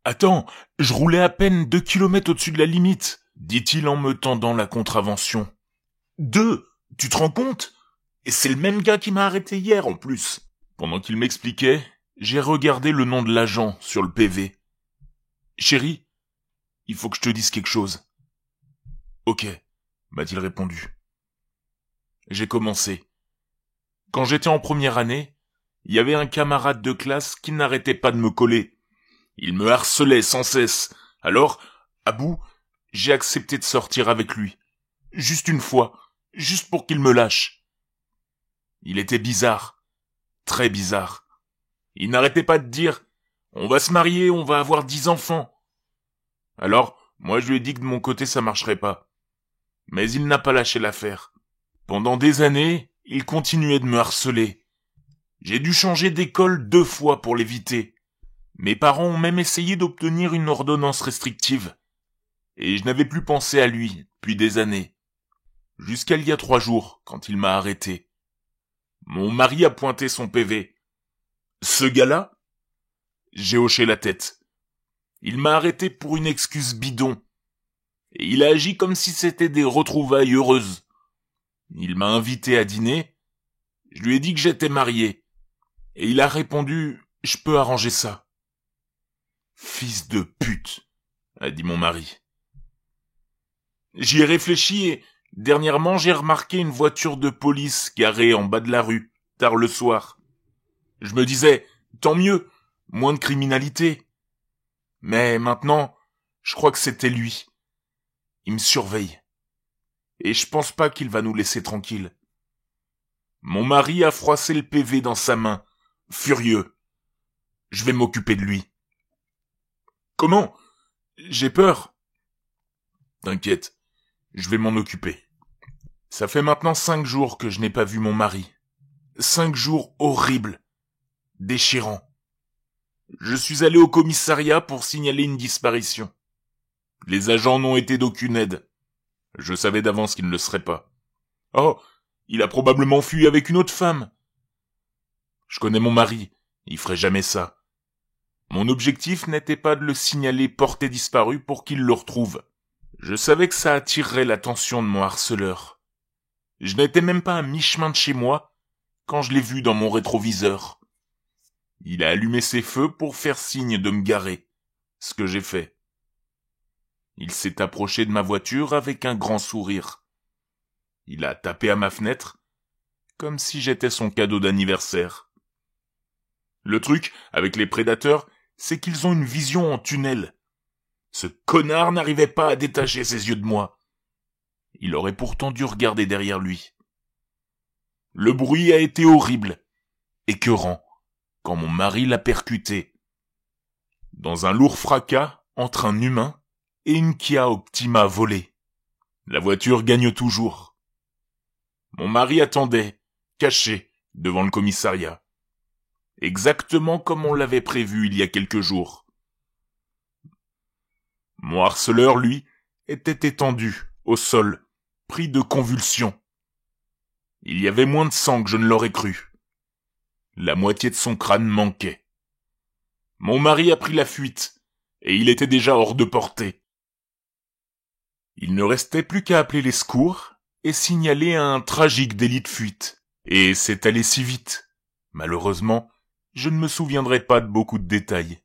Attends, je roulais à peine 2 kilomètres au-dessus de la limite, dit-il en me tendant la contravention. 2 ? Tu te rends compte ? Et c'est le même gars qui m'a arrêté hier en plus. Pendant qu'il m'expliquait, j'ai regardé le nom de l'agent sur le PV. Chérie, il faut que je te dise quelque chose. Ok, m'a-t-il répondu. J'ai commencé. Quand j'étais en première année, il y avait un camarade de classe qui n'arrêtait pas de me coller. Il me harcelait sans cesse. Alors, à bout, j'ai accepté de sortir avec lui. Juste une fois, juste pour qu'il me lâche. Il était bizarre, très bizarre. Il n'arrêtait pas de dire « On va se marier, on va avoir 10 enfants ». Alors, moi je lui ai dit que de mon côté ça marcherait pas. Mais il n'a pas lâché l'affaire. Pendant des années, il continuait de me harceler. J'ai dû changer d'école 2 fois pour l'éviter. Mes parents ont même essayé d'obtenir une ordonnance restrictive. Et je n'avais plus pensé à lui depuis des années. Jusqu'à il y a 3 jours, quand il m'a arrêté. Mon mari a pointé son PV. Ce gars-là ? J'ai hoché la tête. Il m'a arrêté pour une excuse bidon. Et il a agi comme si c'était des retrouvailles heureuses. Il m'a invité à dîner. Je lui ai dit que j'étais marié. Et il a répondu « Je peux arranger ça ». Fils de pute, a dit mon mari. J'y ai réfléchi et dernièrement j'ai remarqué une voiture de police garée en bas de la rue, tard le soir. Je me disais, tant mieux, moins de criminalité. Mais maintenant, je crois que c'était lui. Il me surveille. Et je pense pas qu'il va nous laisser tranquilles. Mon mari a froissé le PV dans sa main, furieux. Je vais m'occuper de lui. Comment ? J'ai peur. T'inquiète, je vais m'en occuper. Ça fait maintenant 5 jours que je n'ai pas vu mon mari. 5 jours horribles, déchirants. Je suis allé au commissariat pour signaler une disparition. Les agents n'ont été d'aucune aide. Je savais d'avance qu'il ne le serait pas. Oh, il a probablement fui avec une autre femme. Je connais mon mari, il ferait jamais ça. Mon objectif n'était pas de le signaler porté disparu pour qu'il le retrouve. Je savais que ça attirerait l'attention de mon harceleur. Je n'étais même pas à mi-chemin de chez moi quand je l'ai vu dans mon rétroviseur. Il a allumé ses feux pour faire signe de me garer, ce que j'ai fait. Il s'est approché de ma voiture avec un grand sourire. Il a tapé à ma fenêtre, comme si j'étais son cadeau d'anniversaire. Le truc avec les prédateurs, c'est qu'ils ont une vision en tunnel. Ce connard n'arrivait pas à détacher ses yeux de moi. Il aurait pourtant dû regarder derrière lui. Le bruit a été horrible, écœurant, quand mon mari l'a percuté. Dans un lourd fracas entre un humain et une Kia Optima volée. La voiture gagne toujours. Mon mari attendait, caché, devant le commissariat. Exactement comme on l'avait prévu il y a quelques jours. Mon harceleur, lui, était étendu, au sol, pris de convulsions. Il y avait moins de sang que je ne l'aurais cru. La moitié de son crâne manquait. Mon mari a pris la fuite, et il était déjà hors de portée. Il ne restait plus qu'à appeler les secours et signaler un tragique délit de fuite. Et c'est allé si vite. Malheureusement, je ne me souviendrai pas de beaucoup de détails.